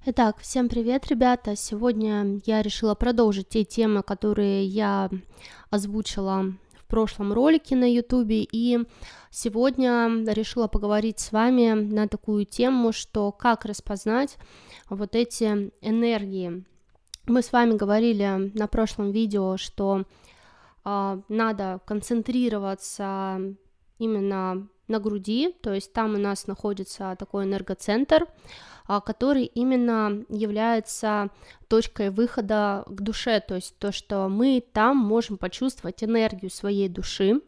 Итак, всем привет, ребята! Сегодня я решила продолжить те темы, которые я озвучила в прошлом ролике на YouTube, и сегодня решила поговорить с вами на такую тему, что как распознать вот эти энергии. Мы с вами говорили на прошлом видео, что надо концентрироваться именно на груди, то есть там у нас находится такой энергоцентр, который именно является точкой выхода к душе, то есть то, что мы там можем почувствовать энергию своей души,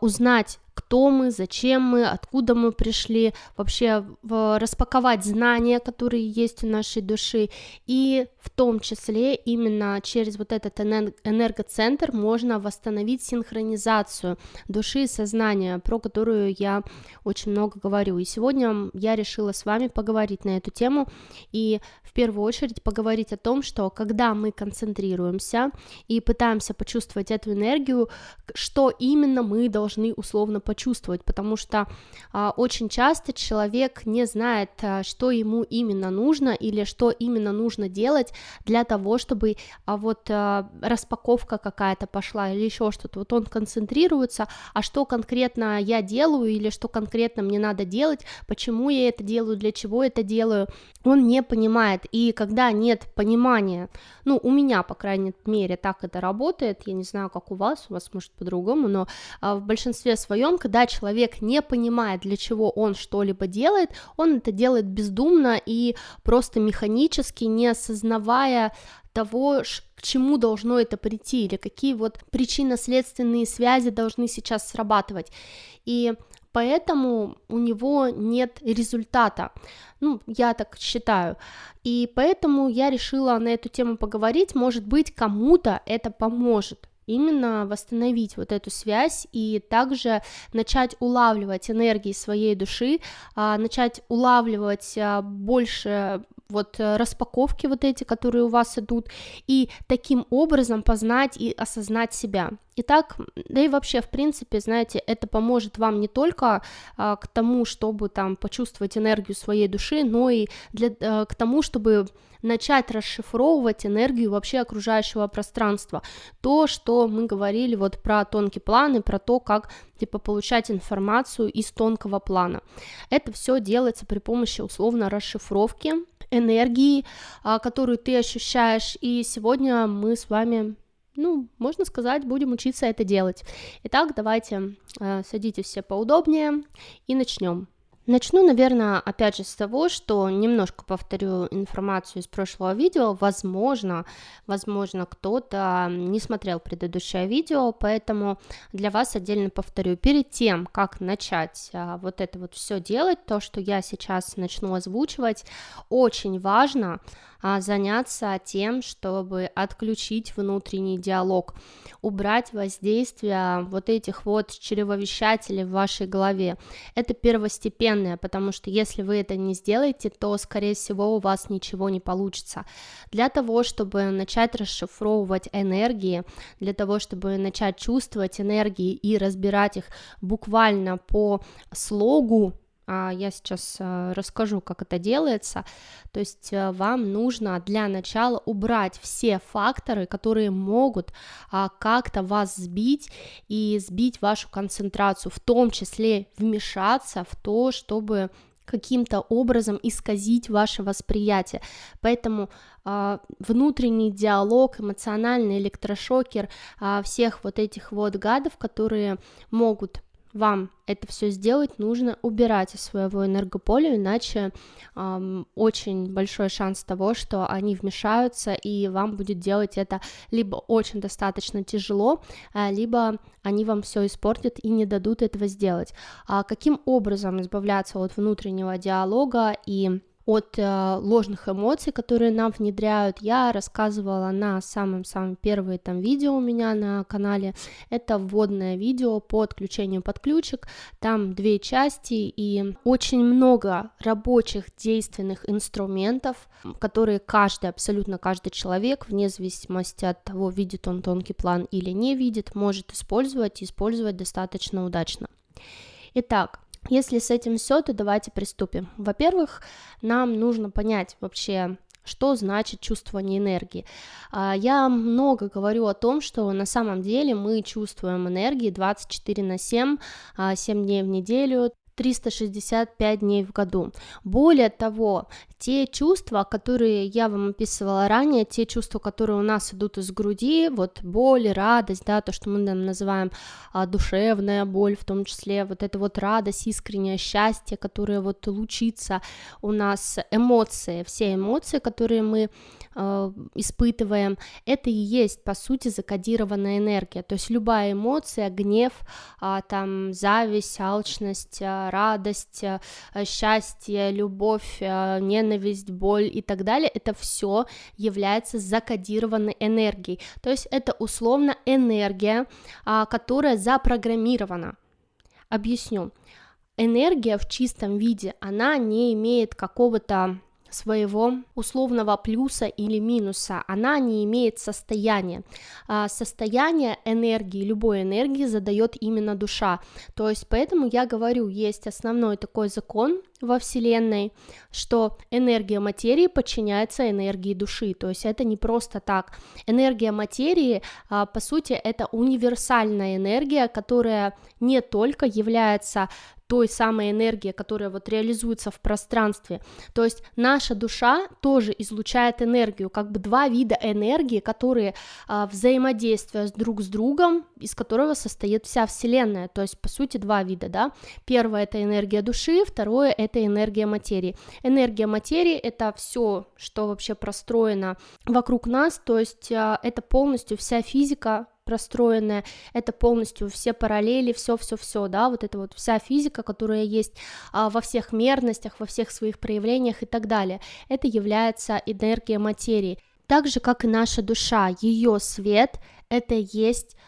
узнать, кто мы, зачем мы, откуда мы пришли, вообще распаковать знания, которые есть у нашей души, и в том числе именно через вот этот энергоцентр можно восстановить синхронизацию души и сознания, про которую я очень много говорю. И сегодня я решила с вами поговорить на эту тему и в первую очередь поговорить о том, что когда мы концентрируемся и пытаемся почувствовать эту энергию, что именно мы должны условно почувствовать, потому что очень часто человек не знает, что ему именно нужно или что именно нужно делать для того, чтобы распаковка какая-то пошла или еще что-то. Вот он концентрируется, а что конкретно я делаю или что конкретно мне надо делать, почему я это делаю, для чего это делаю, он не понимает. И когда нет понимания, у меня, по крайней мере, так это работает, я не знаю, как у вас может по-другому, но в большинстве своем, когда человек не понимает, для чего он что-либо делает, он это делает бездумно и просто механически, не осознавая того, к чему должно это прийти, или какие вот причинно-следственные связи должны сейчас срабатывать. И поэтому у него нет результата, я так считаю, и поэтому я решила на эту тему поговорить, может быть, кому-то это поможет именно восстановить вот эту связь и также начать улавливать энергии своей души, начать улавливать больше распаковки вот эти, которые у вас идут, и таким образом познать и осознать себя. Итак, да и вообще, в принципе, знаете, это поможет вам не только к тому, чтобы там почувствовать энергию своей души, но и к тому, чтобы начать расшифровывать энергию вообще окружающего пространства. То, что мы говорили вот про тонкий план и про то, как получать информацию из тонкого плана. Это все делается при помощи условно расшифровки энергии, которую ты ощущаешь, и сегодня мы с вами, можно сказать, будем учиться это делать. Итак, давайте садитесь все поудобнее и начнем. Начну, наверное, опять же с того, что немножко повторю информацию из прошлого видео. Возможно, кто-то не смотрел предыдущее видео, поэтому для вас отдельно повторю. Перед тем, как начать вот это вот все делать, то, что я сейчас начну озвучивать, очень важно заняться тем, чтобы отключить внутренний диалог, убрать воздействие вот этих вот чревовещателей в вашей голове. Это первостепенное, потому что если вы это не сделаете, то, скорее всего, у вас ничего не получится. Для того, чтобы начать расшифровывать энергии, для того, чтобы начать чувствовать энергии и разбирать их буквально по слогу, я сейчас расскажу, как это делается. То есть вам нужно для начала убрать все факторы, которые могут как-то вас сбить и сбить вашу концентрацию, в том числе вмешаться в то, чтобы каким-то образом исказить ваше восприятие. Поэтому внутренний диалог, эмоциональный электрошокер всех вот этих вот гадов, которые могут вам это все сделать, нужно убирать из своего энергополя, иначе очень большой шанс того, что они вмешаются, и вам будет делать это либо очень достаточно тяжело, либо они вам все испортят и не дадут этого сделать. Каким образом избавляться от внутреннего диалога и от ложных эмоций, которые нам внедряют, я рассказывала на самом первое там видео у меня на канале. Это вводное видео по отключению под ключик, там 2 части и очень много рабочих действенных инструментов, которые абсолютно каждый человек, вне зависимости от того, видит он тонкий план или не видит, может использовать и использовать достаточно удачно. Итак, если с этим все, то давайте приступим. Во-первых, нам нужно понять вообще, Что значит чувствование энергии? Я много говорю о том, что на самом деле мы чувствуем энергии 24/7, 7 дней в неделю, 365 дней в году. Более того, те чувства, которые я вам описывала ранее, те чувства, которые у нас идут из груди, вот боль, радость, да, то, что мы там называем душевная боль, в том числе вот эта вот радость, искреннее счастье, которое вот лучится у нас, эмоции, все эмоции, которые мы испытываем, это и есть, по сути, закодированная энергия, то есть любая эмоция, гнев, там, зависть, алчность, радость, счастье, любовь, ненависть, боль и так далее, это все является закодированной энергией, то есть это условно энергия, которая запрограммирована. Объясню. Энергия в чистом виде, она не имеет какого-то своего условного плюса или минуса, она не имеет состояния. Состояние энергии, любой энергии задает именно душа, то есть поэтому я говорю, есть основной такой закон во Вселенной, что энергия материи подчиняется энергии души, то есть это не просто так. Энергия материи, по сути, это универсальная энергия, которая не только является той самой энергии, которая вот реализуется в пространстве, то есть наша душа тоже излучает энергию, как бы два вида энергии, которые взаимодействуют друг с другом, из которого состоит вся Вселенная, то есть по сути два вида, да, первое это энергия души, второе это энергия материи. Энергия материи это все, что вообще простроено вокруг нас, то есть это полностью вся физика простроенная, это полностью все параллели, все, да, вот это вот вся физика, которая есть во всех мерностях, во всех своих проявлениях и так далее, это является энергия материи, так же, как и наша душа, ее свет, это есть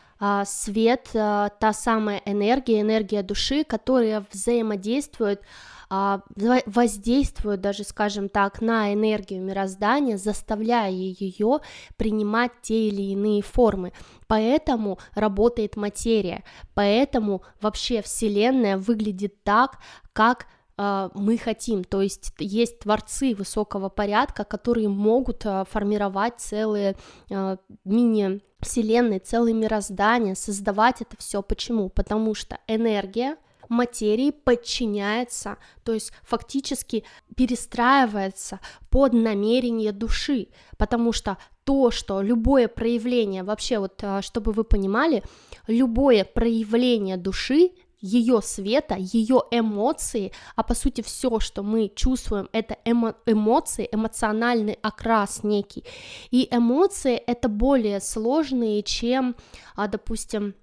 свет, та самая энергия души, которая взаимодействует, воздействует даже, скажем так, на энергию мироздания, заставляя ее принимать те или иные формы. Поэтому работает материя, поэтому вообще Вселенная выглядит так, как мы хотим, то есть есть творцы высокого порядка, которые могут формировать целые мини-вселенные, целые мироздания, создавать это все. Почему? Потому что энергия материи подчиняется, то есть фактически перестраивается под намерение души, потому что то, что любое проявление, вообще вот, чтобы вы понимали, любое проявление души, ее света, ее эмоции, а по сути все, что мы чувствуем, это эмоции, эмоциональный окрас некий, и эмоции это более сложные, чем, допустим,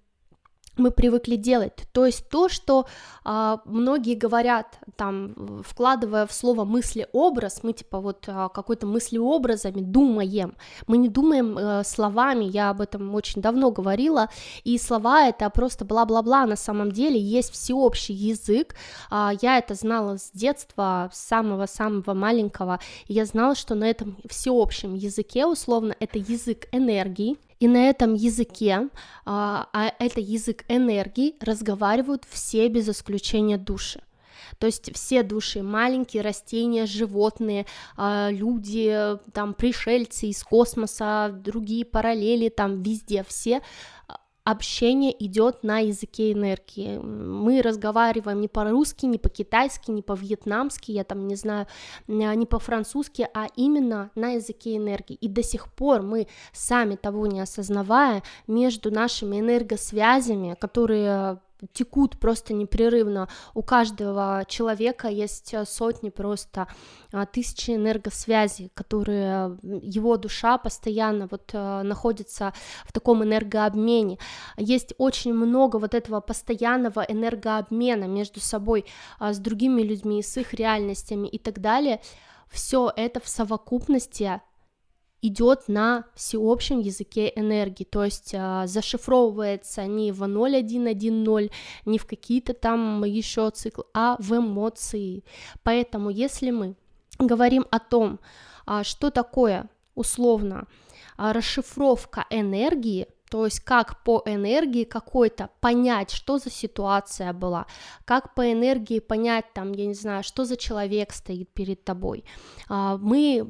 мы привыкли делать, то есть то, что многие говорят, там, вкладывая в слово мыслеобраз, мы типа вот какой-то мыслеобразами думаем, мы не думаем словами, я об этом очень давно говорила, и слова это просто бла-бла-бла, на самом деле есть всеобщий язык, я это знала с детства, с самого-самого маленького, и я знала, что на этом всеобщем языке, условно, это язык энергии, и на этом языке, это язык энергии, разговаривают все без исключения души. То есть все души, маленькие растения, животные, люди, там, пришельцы из космоса, другие параллели, там везде все общение идет на языке энергии. Мы разговариваем не по-русски, не по-китайски, не по-вьетнамски, я там не знаю, не по-французски, а именно на языке энергии. И до сих пор мы, сами того не осознавая, между нашими энергосвязями, которые текут просто непрерывно, у каждого человека есть сотни, просто тысячи энергосвязей, которые его душа постоянно вот находится в таком энергообмене. Есть очень много вот этого постоянного энергообмена между собой, с другими людьми, с их реальностями и так далее. Все это в совокупности идет на всеобщем языке энергии, то есть зашифровывается не в 0110, не в какие-то там еще циклы, а в эмоции. Поэтому если мы говорим о том, что такое условно расшифровка энергии, то есть как по энергии какой-то понять, что за ситуация была, как по энергии понять, там, я не знаю, что за человек стоит перед тобой, мы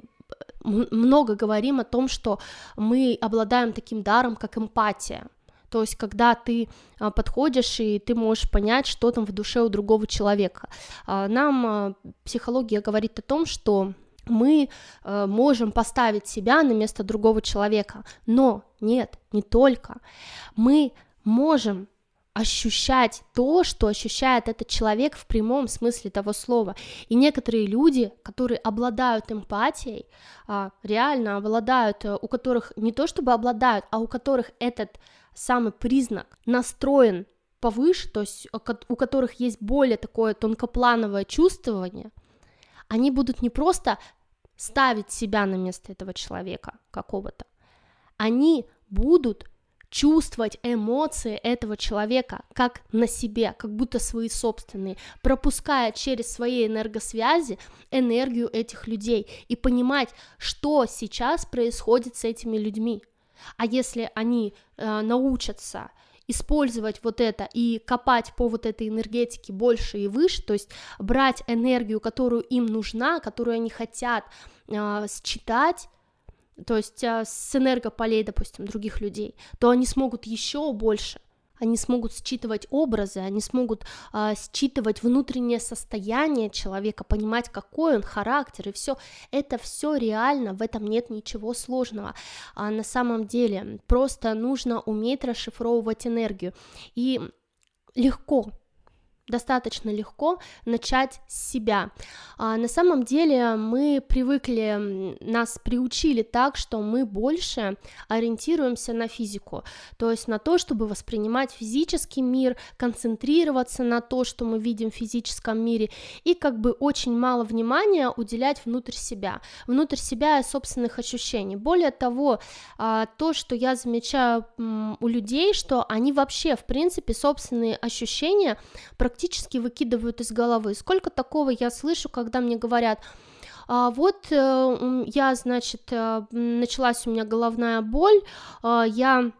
много говорим о том, что мы обладаем таким даром, как эмпатия. То есть, когда ты подходишь, и ты можешь понять, что там в душе у другого человека. Нам психология говорит о том, что мы можем поставить себя на место другого человека, но нет, не только. Мы можем ощущать то, что ощущает этот человек в прямом смысле того слова. И некоторые люди, которые обладают эмпатией, реально обладают, у которых не то чтобы обладают, а у которых этот самый признак настроен повыше, то есть у которых есть более такое тонкоплановое чувствование, они будут не просто ставить себя на место этого человека какого-то, они будут чувствовать эмоции этого человека как на себе, как будто свои собственные, пропуская через свои энергосвязи энергию этих людей и понимать, что сейчас происходит с этими людьми. А если они научатся использовать вот это и копать по вот этой энергетике больше и выше, то есть брать энергию, которую им нужна, которую они хотят считать, то есть с энергополей, допустим, других людей, то они смогут еще больше, они смогут считывать образы, они смогут считывать внутреннее состояние человека, понимать, какой он характер, и все, это все реально, в этом нет ничего сложного, на самом деле, просто нужно уметь расшифровывать энергию, и легко, достаточно легко начать с себя. На самом деле мы привыкли, нас приучили так, что мы больше ориентируемся на физику, то есть на то, чтобы воспринимать физический мир, концентрироваться на то, что мы видим в физическом мире, и как бы очень мало внимания уделять внутрь себя и собственных ощущений. Более того, то, что я замечаю у людей, что они вообще, в принципе, собственные ощущения практически выкидывают из головы. Сколько такого я слышу, когда мне говорят: вот я, значит, началась у меня головная боль, я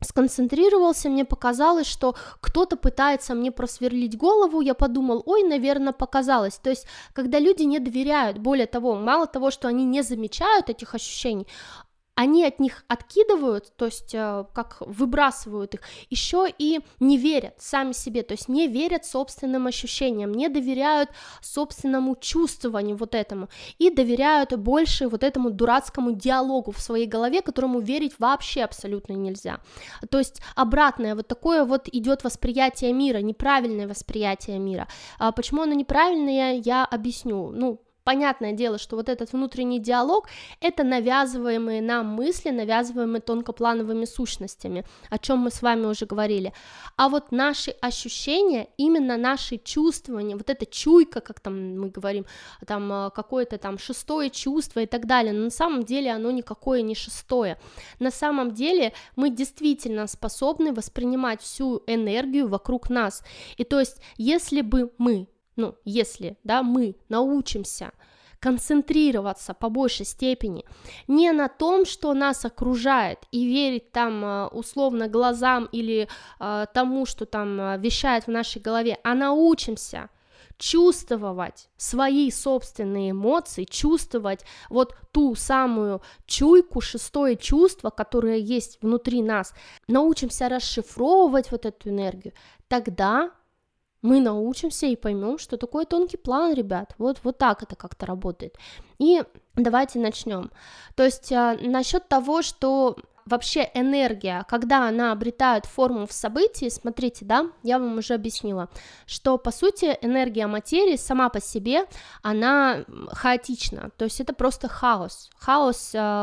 сконцентрировался, мне показалось, что кто-то пытается мне просверлить голову, я подумал: ой, наверное, показалось. То есть, когда люди не доверяют, более того, мало того, что они не замечают этих ощущений, они от них откидывают, то есть как выбрасывают их, еще и не верят сами себе, то есть не верят собственным ощущениям, не доверяют собственному чувствованию вот этому, и доверяют больше вот этому дурацкому диалогу в своей голове, которому верить вообще абсолютно нельзя. То есть обратное, вот такое вот идет восприятие мира, неправильное восприятие мира. Почему оно неправильное, я объясню. Понятное дело, что вот этот внутренний диалог — это навязываемые нам мысли, навязываемые тонкоплановыми сущностями, о чем мы с вами уже говорили. А вот наши ощущения, именно наши чувствования, вот эта чуйка, как там мы говорим, там какое-то там шестое чувство и так далее, но на самом деле оно никакое не шестое. На самом деле мы действительно способны воспринимать всю энергию вокруг нас. И то есть, если бы мы мы научимся концентрироваться по большей степени не на том, что нас окружает, и верить там условно глазам или тому, что там вещает в нашей голове, а научимся чувствовать свои собственные эмоции, чувствовать вот ту самую чуйку, шестое чувство, которое есть внутри нас, научимся расшифровывать вот эту энергию, тогда мы научимся и поймем, что такое тонкий план, ребят. Вот так это как-то работает. И давайте начнем. То есть насчет того, что вообще энергия, когда она обретает форму в событии, смотрите, я вам уже объяснила, что, по сути, энергия материи сама по себе, она хаотична, то есть это просто хаос,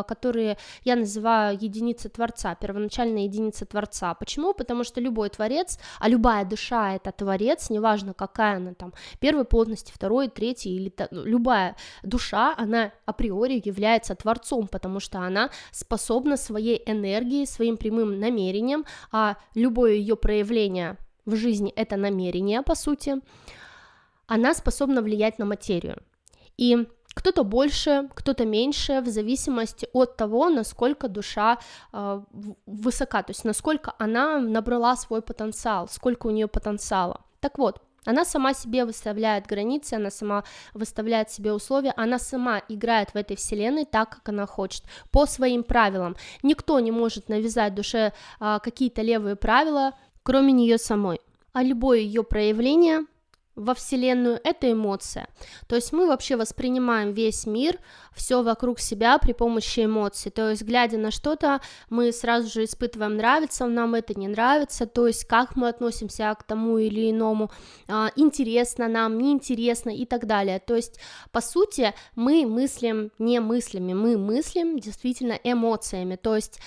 который я называю единицей Творца, первоначальная единица Творца. Почему? Потому что любой Творец, а любая душа — это Творец, неважно, какая она там, первой плотности, второй, третьей, или любая душа, она априори является Творцом, потому что она способна своей энергией, своим прямым намерением, а любое ее проявление в жизни — это намерение, по сути, она способна влиять на материю. И кто-то больше, кто-то меньше, в зависимости от того, насколько душа высока, то есть насколько она набрала свой потенциал, сколько у нее потенциала. Так вот, Она сама себе выставляет границы, она сама выставляет себе условия, она сама играет в этой вселенной так, как она хочет, по своим правилам. Никто не может навязать душе какие-то левые правила, кроме нее самой. А любое ее проявление во Вселенную — это эмоция. То есть мы вообще воспринимаем весь мир, все вокруг себя при помощи эмоций. То есть, глядя на что-то, мы сразу же испытываем, нравится нам это, не нравится, то есть как мы относимся к тому или иному, интересно нам, неинтересно и так далее. То есть, по сути, мы мыслим не мыслями, мы мыслим действительно эмоциями. То есть,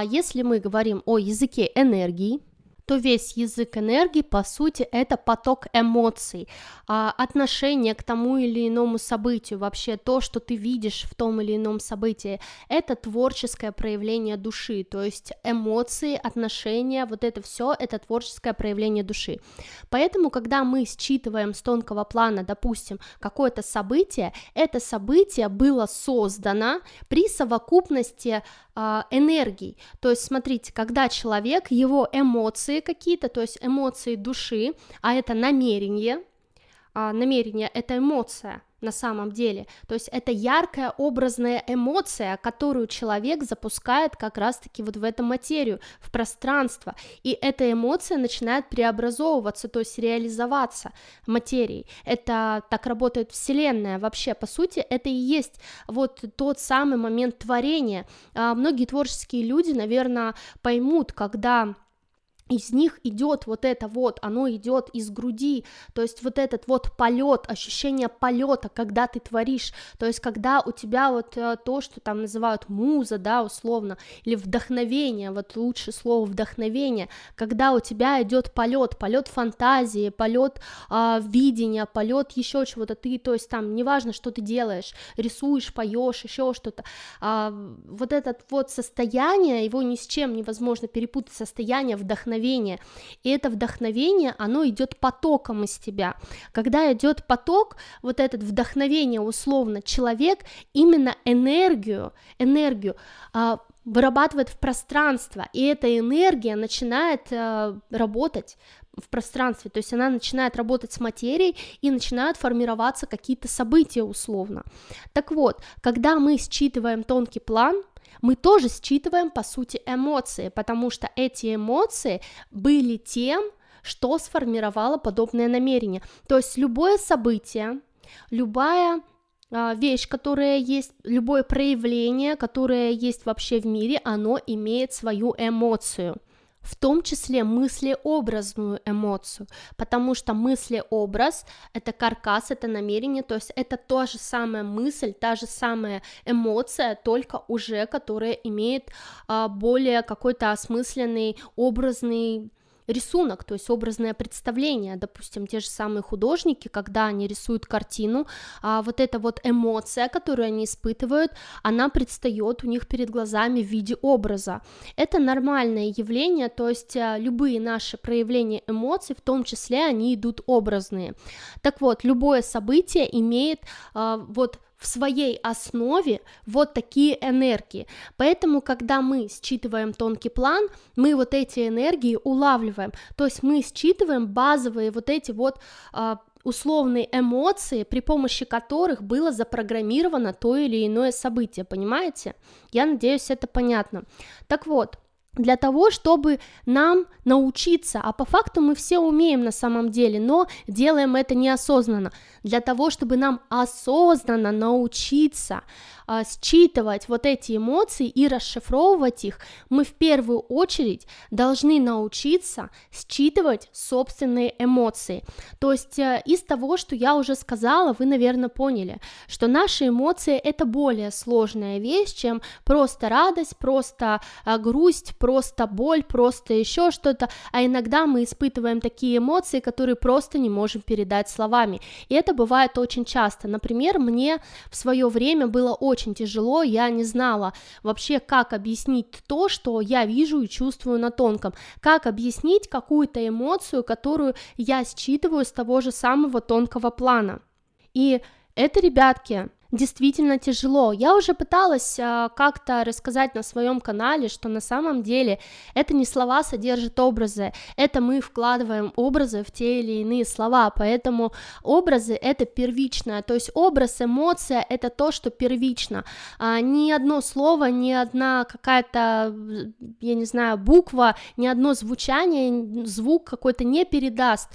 если мы говорим о языке энергии, то весь язык энергии, по сути, это поток эмоций, отношение к тому или иному событию, вообще то, что ты видишь в том или ином событии, это творческое проявление души, то есть эмоции, отношения, вот это все, это творческое проявление души. Поэтому, когда мы считываем с тонкого плана, допустим, какое-то событие, это событие было создано при совокупности энергий. То есть, смотрите, когда человек, его эмоции какие-то, то есть эмоции души, а это намерение, намерение — это эмоция на самом деле, то есть это яркая образная эмоция, которую человек запускает как раз-таки вот в эту материю, в пространство, и эта эмоция начинает преобразовываться, то есть реализоваться материей. Это так работает Вселенная вообще, по сути, это и есть вот тот самый момент творения. Многие творческие люди, наверное, поймут, когда из них идет вот это вот, оно идет из груди, то есть вот этот вот полет, ощущение полета, когда ты творишь, то есть когда у тебя вот то, что там называют муза, да, условно, или вдохновение, вот лучшее слово вдохновение, когда у тебя идет полет фантазии, полет видения, полет еще чего-то, ты, то есть там, неважно, что ты делаешь, рисуешь, поешь, еще что-то, вот это вот состояние, его ни с чем невозможно перепутать, состояние вдохновения. И это вдохновение, оно идет потоком из тебя. Когда идет поток, вот этот вдохновение, условно, человек именно энергию вырабатывает в пространство, и эта энергия начинает работать в пространстве, то есть она начинает работать с материей и начинают формироваться какие-то события условно. Так вот, когда мы считываем тонкий план, мы тоже считываем, по сути, эмоции, потому что эти эмоции были тем, что сформировало подобное намерение. То есть любое событие, любая вещь, которая есть, любое проявление, которое есть вообще в мире, оно имеет свою эмоцию. В том числе мыслеобразную эмоцию, потому что мыслеобраз — это каркас, это намерение, то есть это та же самая мысль, та же самая эмоция, только уже которая имеет более какой-то осмысленный образный рисунок, то есть образное представление. Допустим, те же самые художники, когда они рисуют картину, вот эта вот эмоция, которую они испытывают, она предстает у них перед глазами в виде образа. Это нормальное явление, то есть любые наши проявления эмоций, в том числе они идут образные. Так вот, любое событие имеет вот в своей основе вот такие энергии. Поэтому, когда мы считываем тонкий план, мы вот эти энергии улавливаем. То есть мы считываем базовые вот эти вот условные эмоции, при помощи которых было запрограммировано то или иное событие, понимаете? Я надеюсь, это понятно. Так вот, для того, чтобы нам научиться, а по факту мы все умеем на самом деле, но делаем это неосознанно, для того, чтобы нам осознанно научиться считывать вот эти эмоции и расшифровывать их, мы в первую очередь должны научиться считывать собственные эмоции. То есть из того, что я уже сказала, вы, наверное, поняли, что наши эмоции — это более сложная вещь, чем просто радость, просто грусть, просто боль, просто еще что-то, а иногда мы испытываем такие эмоции, которые просто не можем передать словами, и это бывает очень часто. Например, мне в свое время было очень тяжело, я не знала вообще, как объяснить то, что я вижу и чувствую на тонком, как объяснить какую-то эмоцию, которую я считываю с того же самого тонкого плана. И это, ребятки, действительно тяжело. Я уже пыталась как-то рассказать на своем канале, что на самом деле это не слова содержат образы, это мы вкладываем образы в те или иные слова, поэтому образы это первичное, то есть образ, эмоция это то, что первично. Ни одно слово, ни одна какая-то, я не знаю, буква, ни одно звучание, звук какой-то не передаст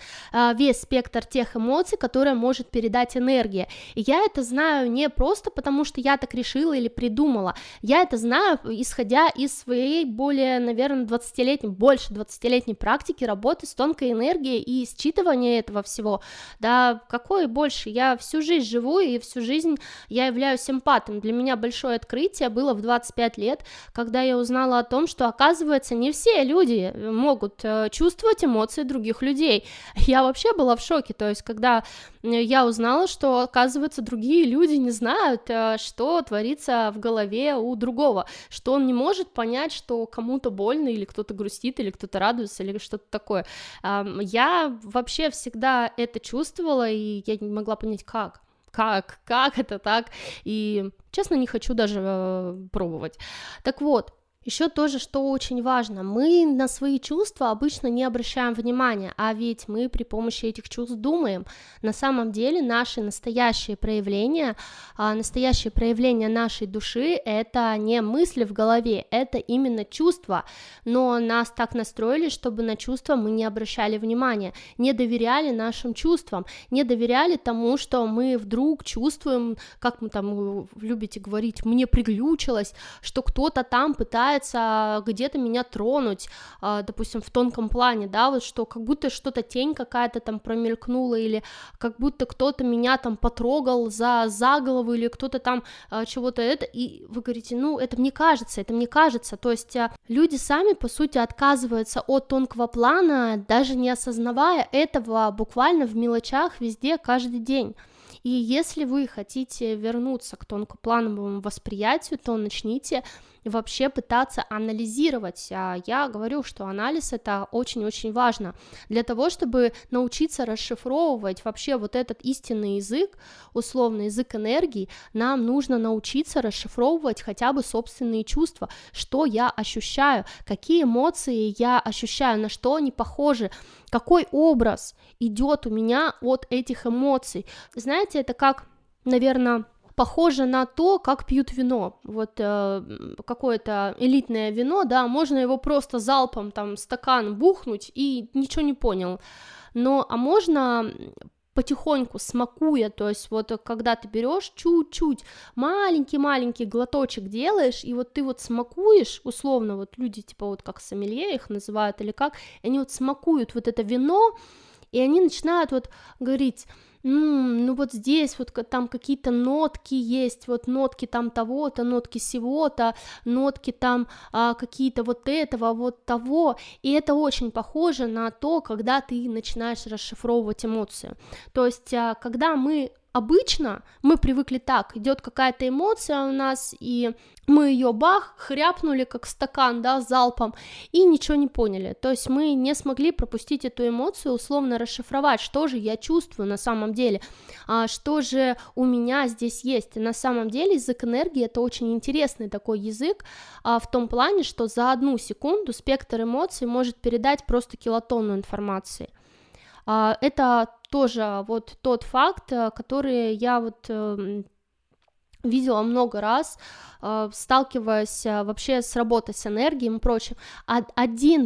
весь спектр тех эмоций, которые может передать энергия. И я это знаю не просто потому, что я так решила или придумала, я это знаю, исходя из своей более, наверное, 20-летней, больше 20-летней практики работы с тонкой энергией и считывания этого всего, да, какой больше, я всю жизнь живу, и всю жизнь я являюсь эмпатом, для меня большое открытие было в 25 лет, когда я узнала о том, что, оказывается, не все люди могут чувствовать эмоции других людей, я вообще была в шоке, то есть, когда я узнала, что, оказывается, другие люди не знают, что творится в голове у другого, что он не может понять, что кому-то больно, или кто-то грустит, или кто-то радуется, или что-то такое. Я вообще всегда это чувствовала, и я не могла понять, как это так, и, честно, не хочу даже пробовать. Так вот, еще тоже, что очень важно, мы на свои чувства обычно не обращаем внимания, а ведь мы при помощи этих чувств думаем. На самом деле наши настоящие проявления нашей души, это не мысли в голове, это именно чувства, но нас так настроили, чтобы на чувства мы не обращали внимания, не доверяли нашим чувствам, не доверяли тому, что мы вдруг чувствуем, как мы там любите говорить, мне приглючилось, что кто-то там пытается где-то меня тронуть, допустим, в тонком плане, да, вот что как будто что-то тень какая-то там промелькнула, или как будто кто-то меня там потрогал за голову, или кто-то там чего-то это, и вы говорите, ну, это мне кажется, то есть люди сами, по сути, отказываются от тонкого плана, даже не осознавая этого буквально в мелочах везде, каждый день. И если вы хотите вернуться к тонкоплановому восприятию, то начните вообще пытаться анализировать. Я говорю, что анализ это очень-очень важно для того, чтобы научиться расшифровывать вообще вот этот истинный язык, условный язык энергии, нам нужно научиться расшифровывать хотя бы собственные чувства, что я ощущаю, какие эмоции я ощущаю, на что они похожи, какой образ идет у меня от этих эмоций. Знаете, это как, наверное, похоже на то, как пьют вино, вот какое-то элитное вино, да, можно его просто залпом, там, стакан бухнуть и ничего не понял, а можно потихоньку, смакуя, то есть вот когда ты берешь чуть-чуть, маленький-маленький глоточек делаешь, и вот ты вот смакуешь, условно, вот люди типа вот как сомелье их называют или как, и они вот смакуют вот это вино, и они начинают вот говорить, ну вот здесь вот там какие-то нотки есть, вот нотки там того-то, нотки сего-то, нотки там какие-то вот этого, вот того, и это очень похоже на то, когда ты начинаешь расшифровывать эмоции, то есть когда обычно мы привыкли так, идет какая-то эмоция у нас, и мы ее бах, хряпнули как стакан, да, залпом, и ничего не поняли, то есть мы не смогли пропустить эту эмоцию, условно расшифровать, что же я чувствую на самом деле, что же у меня здесь есть, и на самом деле язык энергии это очень интересный такой язык, в том плане, что за 1 секунду спектр эмоций может передать просто килотонну информации. Это тоже вот тот факт, который я вот видела много раз, сталкиваясь вообще с работой с энергией и прочим,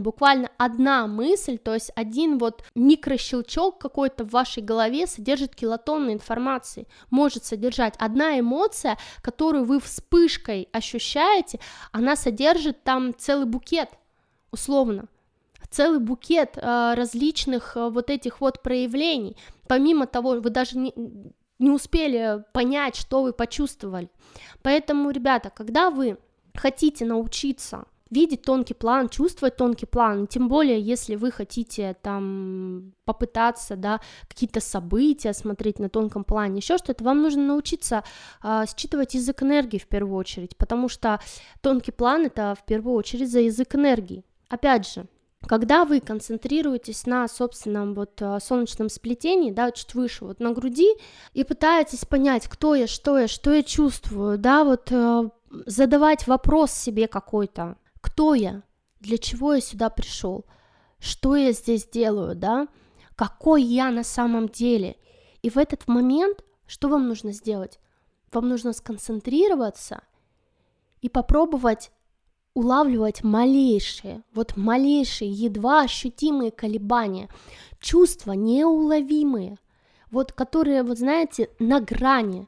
буквально одна мысль, то есть один вот микрощелчок какой-то в вашей голове содержит килотонны информации, может содержать одна эмоция, которую вы вспышкой ощущаете, она содержит там целый букет, условно, целый букет различных вот этих вот проявлений, помимо того, вы даже не успели понять, что вы почувствовали, поэтому, ребята, когда вы хотите научиться видеть тонкий план, чувствовать тонкий план, тем более, если вы хотите там попытаться, да, какие-то события смотреть на тонком плане, еще что-то, вам нужно научиться считывать язык энергии в первую очередь, потому что тонкий план это в первую очередь за язык энергии, опять же, Когда вы концентрируетесь на собственном солнечном сплетении, да, чуть выше, вот на груди, и пытаетесь понять, кто я, что я чувствую, да, задавать вопрос себе какой-то, кто я, для чего я сюда пришел, что я здесь делаю, да, какой я на самом деле. И в этот момент что вам нужно сделать? Вам нужно сконцентрироваться и попробовать улавливать малейшие, едва ощутимые колебания, чувства неуловимые, которые, знаете, на грани,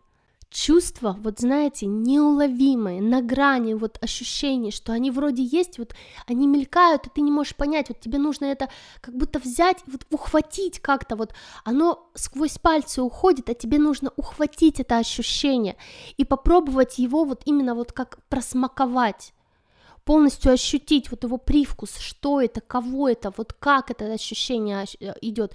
чувства, неуловимые, на грани, ощущений, что они вроде есть, они мелькают, и ты не можешь понять, тебе нужно это как будто взять, ухватить как-то, оно сквозь пальцы уходит, а тебе нужно ухватить это ощущение и попробовать его именно как просмаковать, полностью ощутить его привкус, что это, кого это, как это ощущение идет.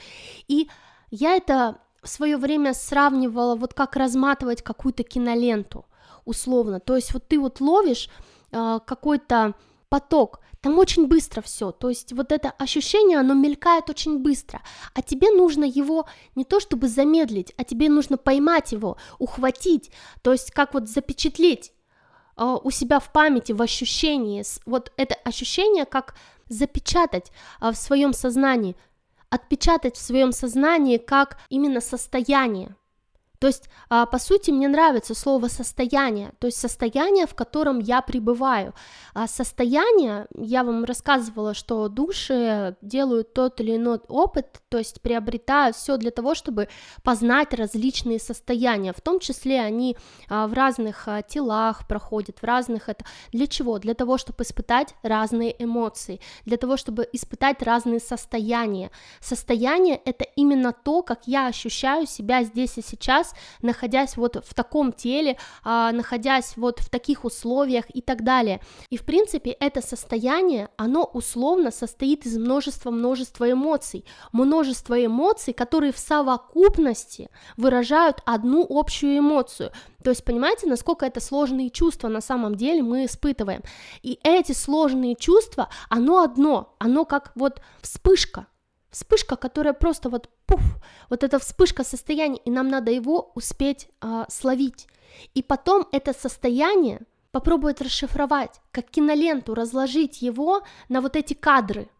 И я это в свое время сравнивала, как разматывать какую-то киноленту, условно. То есть ты ловишь какой-то поток, там очень быстро все, то есть это ощущение, оно мелькает очень быстро, а тебе нужно его не то чтобы замедлить, а тебе нужно поймать его, ухватить, то есть как запечатлеть у себя в памяти, в ощущении, это ощущение как запечатать в своем сознании, отпечатать в своем сознании как именно состояние. То есть, по сути, мне нравится слово «состояние», то есть состояние, в котором я пребываю. Состояние, я вам рассказывала, что души делают тот или иной опыт, то есть приобретают все для того, чтобы познать различные состояния, в том числе они в разных телах проходят, в разных... Для чего? Для того, чтобы испытать разные эмоции, для того, чтобы испытать разные состояния. Состояние — это именно то, как я ощущаю себя здесь и сейчас, находясь в таком теле, находясь в таких условиях и так далее. И в принципе это состояние, оно условно состоит из множества эмоций, которые в совокупности выражают одну общую эмоцию. То есть понимаете, насколько это сложные чувства на самом деле мы испытываем. И эти сложные чувства, оно как вспышка, которая просто пуф, эта вспышка состояния, и нам надо его успеть словить. И потом это состояние попробовать расшифровать, как киноленту, разложить его на эти кадры.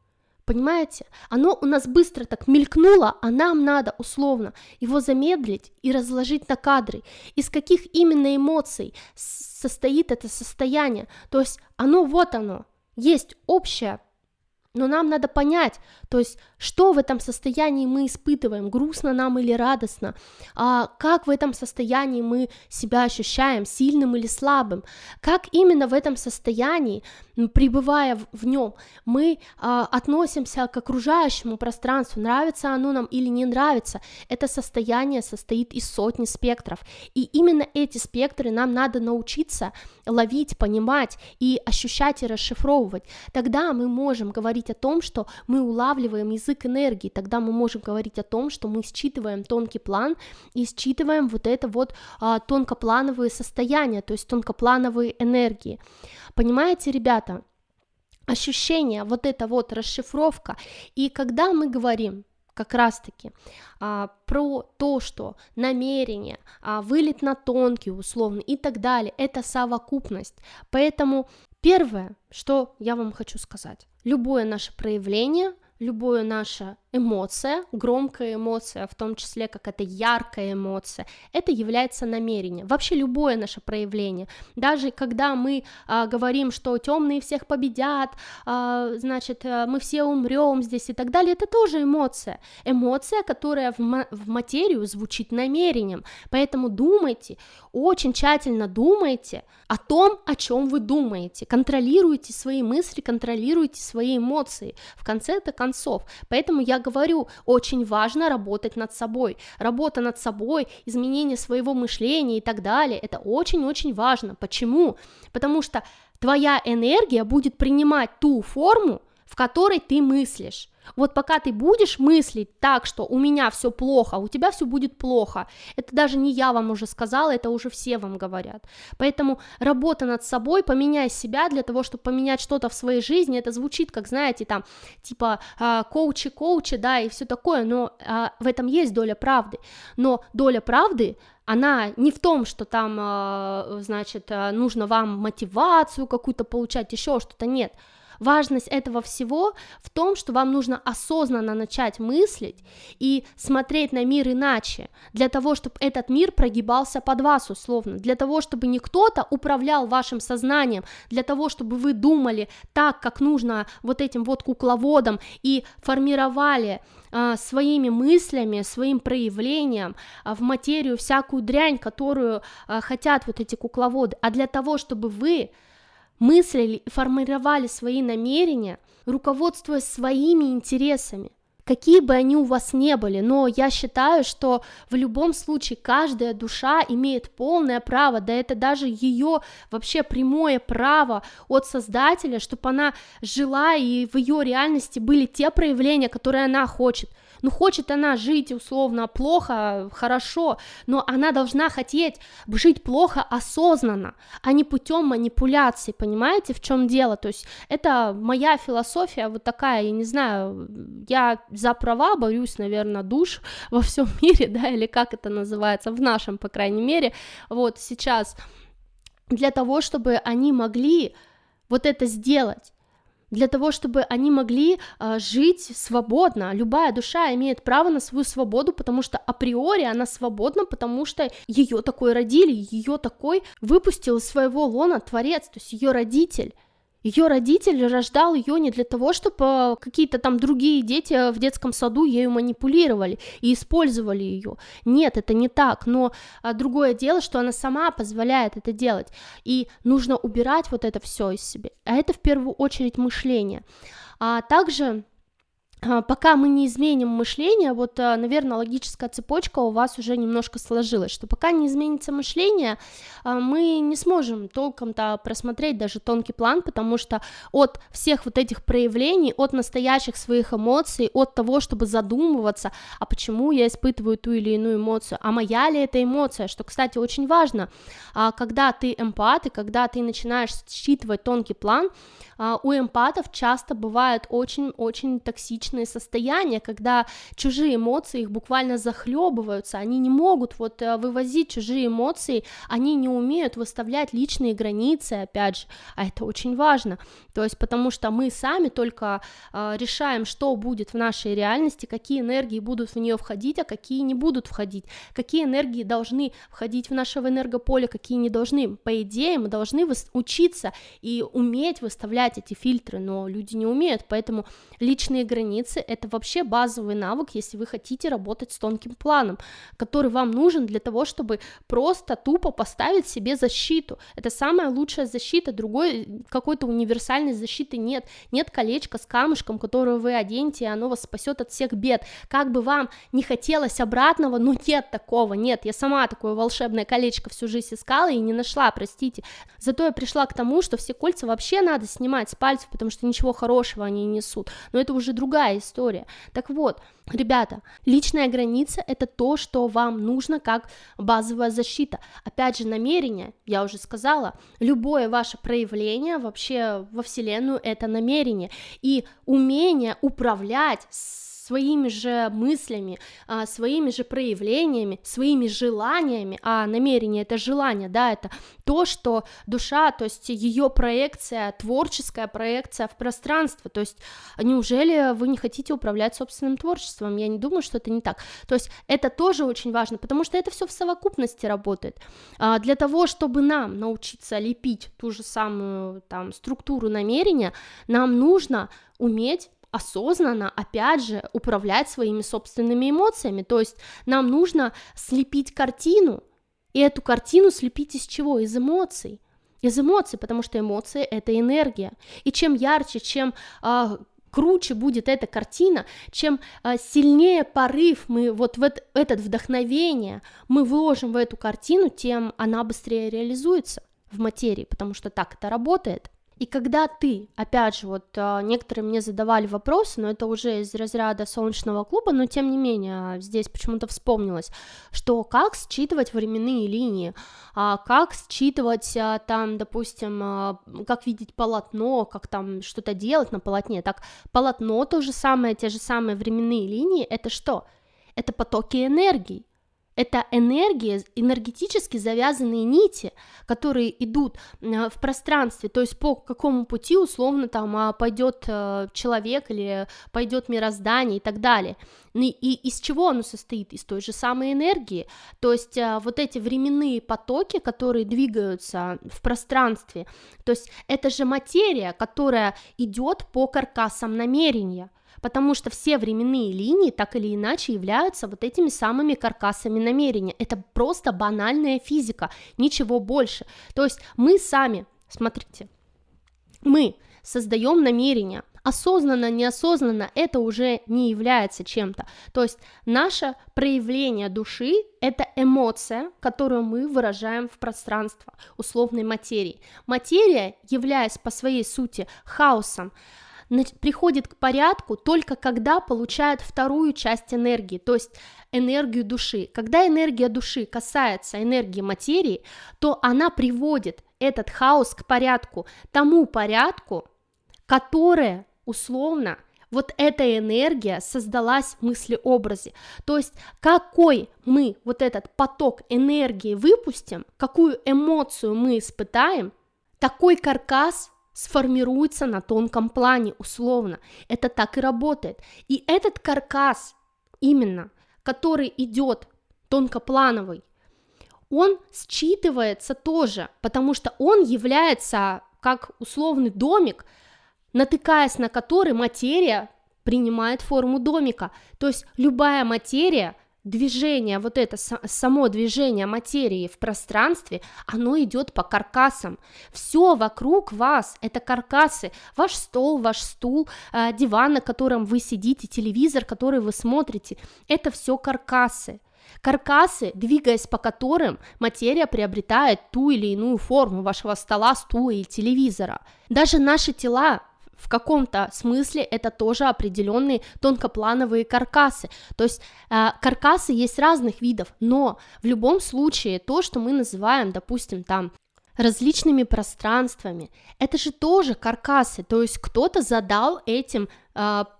Понимаете? Оно у нас быстро так мелькнуло, а нам надо условно его замедлить и разложить на кадры. Из каких именно эмоций состоит это состояние? То есть оно есть общее, но нам надо понять, то есть, что в этом состоянии мы испытываем, грустно нам или радостно, как в этом состоянии мы себя ощущаем, сильным или слабым, как именно в этом состоянии, пребывая в нем, мы относимся к окружающему пространству, нравится оно нам или не нравится. Это состояние состоит из сотни спектров, и именно эти спектры нам надо научиться ловить, понимать и ощущать и расшифровывать. Тогда мы можем говорить о том, что мы улавливаем язык энергии, тогда мы можем говорить о том, что мы считываем тонкий план и считываем тонкоплановые состояния, то есть тонкоплановые энергии. Понимаете, ребята, ощущение, эта расшифровка, и когда мы говорим как раз-таки про то, что намерение, вылет на тонкий условно и так далее, это совокупность. Поэтому первое, что я вам хочу сказать, любое наше проявление, любая наша эмоция, громкая эмоция, в том числе как это яркая эмоция, это является намерением. Вообще любое наше проявление, даже когда мы говорим, что темные всех победят, мы все умрем здесь и так далее, это тоже эмоция, которая в материю звучит намерением. Поэтому думайте, очень тщательно думайте о том, о чем вы думаете, контролируйте свои мысли, контролируйте свои эмоции, в конце-то концов. Поэтому я говорю, очень важно работать над собой. Работа над собой, изменение своего мышления и так далее, это очень-очень важно. Почему? Потому что твоя энергия будет принимать ту форму, в которой ты мыслишь. Вот пока ты будешь мыслить так, что у меня все плохо, у тебя все будет плохо, это даже не я вам уже сказала, это уже все вам говорят. Поэтому работа над собой, поменяй себя для того, чтобы поменять что-то в своей жизни, это звучит как, знаете, там, типа коучи, да, и все такое, но в этом есть доля правды. Но доля правды, она не в том, что там, значит, нужно вам мотивацию какую-то получать, еще что-то, нет. Важность этого всего в том, что вам нужно осознанно начать мыслить и смотреть на мир иначе, для того, чтобы этот мир прогибался под вас условно, для того, чтобы не кто-то управлял вашим сознанием, для того, чтобы вы думали так, как нужно вот этим вот кукловодом и формировали своими мыслями, своим проявлением в материю всякую дрянь, которую хотят вот эти кукловоды, а для того, чтобы вы мыслили и формировали свои намерения, руководствуясь своими интересами, какие бы они у вас ни были, но я считаю, что в любом случае каждая душа имеет полное право, да это даже ее вообще прямое право от Создателя, чтобы она жила и в ее реальности были те проявления, которые она хочет. Ну, хочет она жить условно плохо, хорошо, но она должна хотеть жить плохо осознанно, а не путем манипуляций, понимаете, в чем дело? То есть это моя философия вот такая, я не знаю, я за права борюсь, наверное, душ во всем мире, да, или как это называется, в нашем, по крайней мере, вот сейчас, для того, чтобы они могли вот это сделать, для того, чтобы они могли жить свободно. Любая душа имеет право на свою свободу, потому что априори она свободна, потому что ее такой родили, ее такой выпустил из своего лона Творец, то есть ее родитель. Ее родитель рождал ее не для того, чтобы какие-то там другие дети в детском саду ею манипулировали и использовали ее. Нет, это не так, но другое дело, что она сама позволяет это делать, и нужно убирать вот это все из себя, а это в первую очередь мышление. А также пока мы не изменим мышление, вот, наверное, логическая цепочка у вас уже немножко сложилась, что пока не изменится мышление, мы не сможем толком-то просмотреть даже тонкий план, потому что от всех вот этих проявлений, от настоящих своих эмоций, от того, чтобы задумываться, а почему я испытываю ту или иную эмоцию, а моя ли это эмоция, что, кстати, очень важно, когда ты эмпат, и когда ты начинаешь считывать тонкий план, у эмпатов часто бывают очень-очень токсичные состояния, когда чужие эмоции их буквально захлебываются, они не могут вот вывозить чужие эмоции, они не умеют выставлять личные границы, опять же, а это очень важно, то есть потому что мы сами только решаем, что будет в нашей реальности, какие энергии будут в нее входить, а какие не будут входить, какие энергии должны входить в наше энергополе, какие не должны. По идее, мы должны учиться и уметь выставлять эти фильтры, но люди не умеют, поэтому личные границы — это вообще базовый навык, если вы хотите работать с тонким планом, который вам нужен для того, чтобы просто тупо поставить себе защиту. Это самая лучшая защита, другой какой-то универсальной защиты нет. Нет колечка с камушком, которое вы оденете, и оно вас спасет от всех бед. Как бы вам не хотелось обратного, но нет такого, нет. Я сама такое волшебное колечко всю жизнь искала и не нашла, простите. Зато я пришла к тому, что все кольца вообще надо снимать с пальцев, потому что ничего хорошего они не несут. Но это уже другая история. Так вот, ребята, личная граница — это то, что вам нужно как базовая защита. Опять же, намерение, я уже сказала, любое ваше проявление вообще во Вселенную — это намерение. И умение управлять своими же мыслями, своими же проявлениями, своими желаниями, а намерение — это желание, да, это то, что душа, то есть ее проекция, творческая проекция в пространство, то есть неужели вы не хотите управлять собственным творчеством? Я не думаю, что это не так, то есть это тоже очень важно, потому что это все в совокупности работает. Для того, чтобы нам научиться лепить ту же самую там структуру намерения, нам нужно уметь осознанно, опять же, управлять своими собственными эмоциями, то есть нам нужно слепить картину, и эту картину слепить из чего? Из эмоций, потому что эмоции — это энергия, и чем ярче, чем круче будет эта картина, чем сильнее порыв мы вот в это вдохновение мы вложим в эту картину, тем она быстрее реализуется в материи, потому что так это работает. И когда ты, опять же, вот некоторые мне задавали вопросы, но это уже из разряда солнечного клуба, но тем не менее здесь почему-то вспомнилось, что как считывать временные линии, как считывать там, допустим, как видеть полотно, как там что-то делать на полотне, так полотно то же самое, те же самые временные линии, это что? Это потоки энергии. Это энергия, энергетически завязанные нити, которые идут в пространстве, то есть по какому пути условно там пойдет человек или пойдет мироздание и так далее. И из чего оно состоит? Из той же самой энергии. То есть вот эти временные потоки, которые двигаются в пространстве, то есть это же материя, которая идет по каркасам намерения. Потому что все временные линии так или иначе являются вот этими самыми каркасами намерения. Это просто банальная физика, ничего больше. То есть мы сами, смотрите, мы создаем намерения, осознанно, неосознанно это уже не является чем-то. То есть наше проявление души – это эмоция, которую мы выражаем в пространство условной материи. Материя, являясь по своей сути хаосом, приходит к порядку только когда получает вторую часть энергии, то есть энергию души. Когда энергия души касается энергии материи, то она приводит этот хаос к порядку, тому порядку, которое условно вот эта энергия создалась в мыслеобразе. То есть какой мы вот этот поток энергии выпустим, какую эмоцию мы испытаем, такой каркас сформируется на тонком плане, условно. Это так и работает. И этот каркас, именно, который идет тонкоплановый, он считывается тоже, потому что он является как условный домик, натыкаясь на который материя принимает форму домика. То есть любая материя, движение, вот это само движение материи в пространстве, оно идет по каркасам. Все вокруг вас это каркасы. Ваш стол, ваш стул, диван, на котором вы сидите, телевизор, который вы смотрите, это все каркасы. Каркасы, двигаясь по которым материя приобретает ту или иную форму вашего стола, стула или телевизора. Даже наши тела в каком-то смысле это тоже определенные тонкоплановые каркасы. То есть каркасы есть разных видов, но в любом случае то, что мы называем, допустим, там различными пространствами, это же тоже каркасы. То есть кто-то задал этим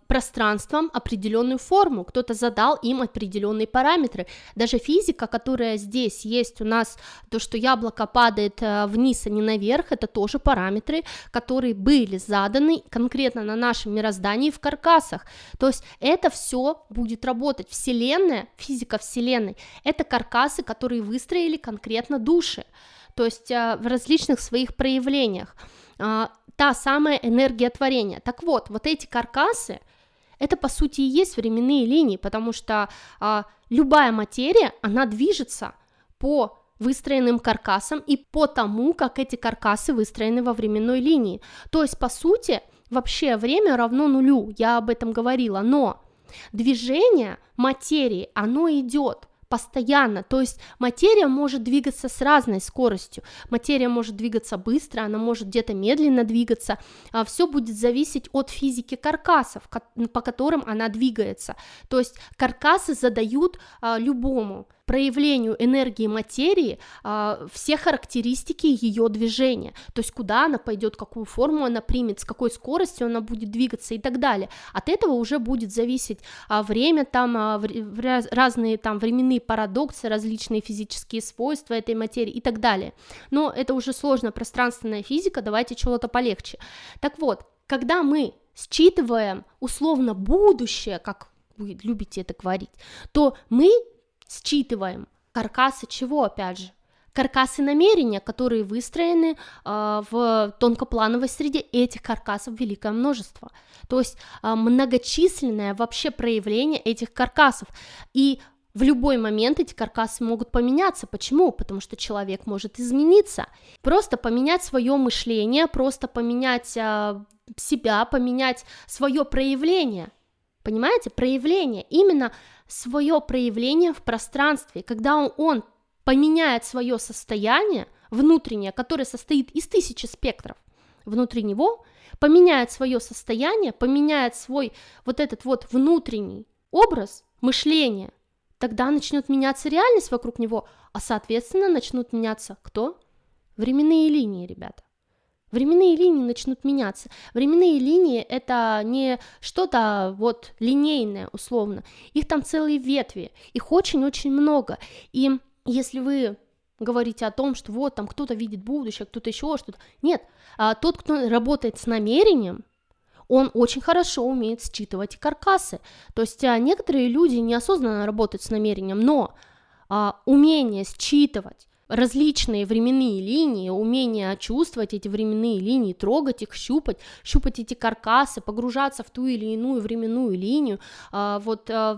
пространствам определенную форму, кто-то задал им определенные параметры. Даже физика, которая здесь есть у нас, то, что яблоко падает вниз, а не наверх, это тоже параметры, которые были заданы конкретно на нашем мироздании в каркасах. То есть это все будет работать. Вселенная, физика Вселенной, это каркасы, которые выстроили конкретно души, то есть в различных своих проявлениях. Та самая энергия творения. Так вот, вот эти каркасы, это по сути и есть временные линии, потому что любая материя, она движется по выстроенным каркасам и по тому, как эти каркасы выстроены во временной линии. То есть, по сути, вообще время равно нулю, я об этом говорила, но движение материи, оно идет постоянно, то есть материя может двигаться с разной скоростью, материя может двигаться быстро, она может где-то медленно двигаться, все будет зависеть от физики каркасов, по которым она двигается, то есть каркасы задают любому проявлению энергии материи все характеристики ее движения, то есть куда она пойдет, какую форму она примет, с какой скоростью она будет двигаться и так далее. От этого уже будет зависеть время, там разные там временные парадоксы, различные физические свойства этой материи и так далее. Но это уже сложно, пространственная физика, давайте чего-то полегче. Так вот, когда мы считываем условно будущее, как вы любите это говорить, то мы считываем каркасы чего, опять же? Каркасы намерения, которые выстроены в тонкоплановой среде, этих каркасов великое множество. То есть многочисленное вообще проявление этих каркасов. И в любой момент эти каркасы могут поменяться. Почему? Потому что человек может измениться. Просто поменять свое мышление, просто поменять себя, поменять свое проявление. Понимаете? Проявление. Именно свое проявление в пространстве, когда он поменяет свое состояние внутреннее, которое состоит из 1000 спектров, внутри него, поменяет свое состояние, поменяет свой вот этот вот внутренний образ мышления, тогда начнет меняться реальность вокруг него, а соответственно начнут меняться кто? Временные линии, ребята. Временные линии начнут меняться. Временные линии — это не что-то вот линейное, условно. Их там целые ветви, их очень-очень много. И если вы говорите о том, что вот там кто-то видит будущее, кто-то еще что-то, нет, тот, кто работает с намерением, он очень хорошо умеет считывать каркасы. То есть некоторые люди неосознанно работают с намерением, но умение считывать различные временные линии, умение чувствовать эти временные линии, трогать их, щупать эти каркасы, погружаться в ту или иную временную линию,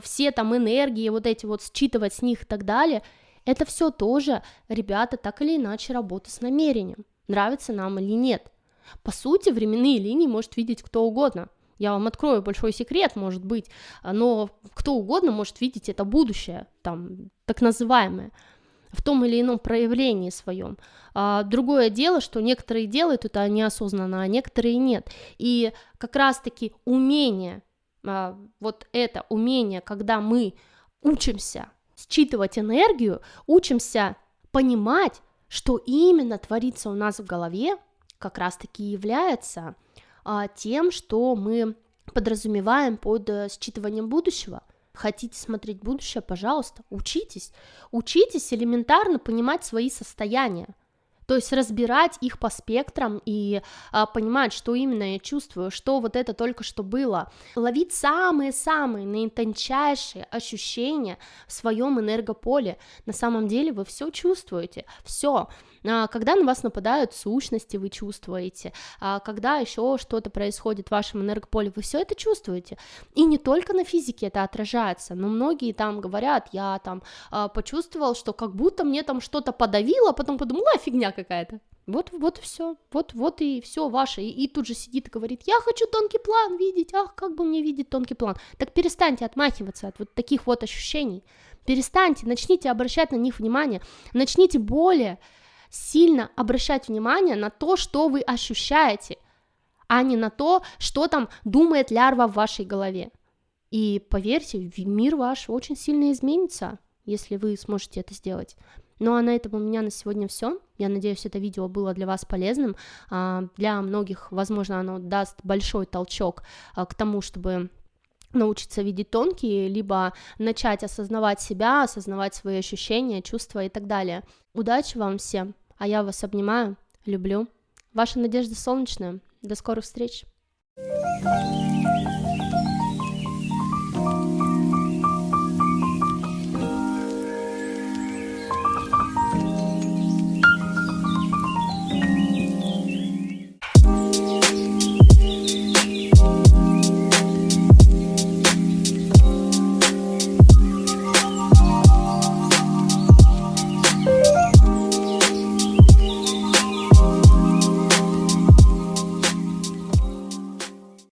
все там энергии, вот эти вот считывать с них и так далее, это все тоже, ребята, так или иначе работа с намерением, нравится нам или нет. По сути, временные линии может видеть кто угодно. Я вам открою большой секрет, может быть, но кто угодно может видеть это будущее, там, так называемое, в том или ином проявлении своем. Другое дело, что некоторые делают это неосознанно, а некоторые нет. И как раз-таки умение, вот это умение, когда мы учимся считывать энергию, учимся понимать, что именно творится у нас в голове, как раз-таки является тем, что мы подразумеваем под считыванием будущего. Хотите смотреть будущее, пожалуйста, учитесь элементарно понимать свои состояния, то есть разбирать их по спектрам и понимать, что именно я чувствую, что вот это только что было, ловить самые-самые наитончайшие ощущения в своем энергополе. На самом деле вы все чувствуете, все. Когда на вас нападают сущности, вы чувствуете, когда еще что-то происходит в вашем энергополе, вы все это чувствуете, и не только на физике это отражается, но многие там говорят, я там почувствовал, что как будто мне там что-то подавило, а потом подумала, фигня какая-то. Вот и все, вот и все ваше, и тут же сидит и говорит, я хочу тонкий план видеть, как бы мне видеть тонкий план. Так перестаньте отмахиваться от вот таких вот ощущений, перестаньте, начните обращать на них внимание, начните более сильно обращать внимание на то, что вы ощущаете, а не на то, что там думает лярва в вашей голове. И поверьте, мир ваш очень сильно изменится, если вы сможете это сделать. Ну а на этом у меня на сегодня все. Я надеюсь, это видео было для вас полезным. Для многих, возможно, оно даст большой толчок к тому, чтобы научиться видеть тонкие, либо начать осознавать себя, осознавать свои ощущения, чувства и так далее. Удачи вам всем, а я вас обнимаю, люблю. Ваша Надежда Солнечная. До скорых встреч!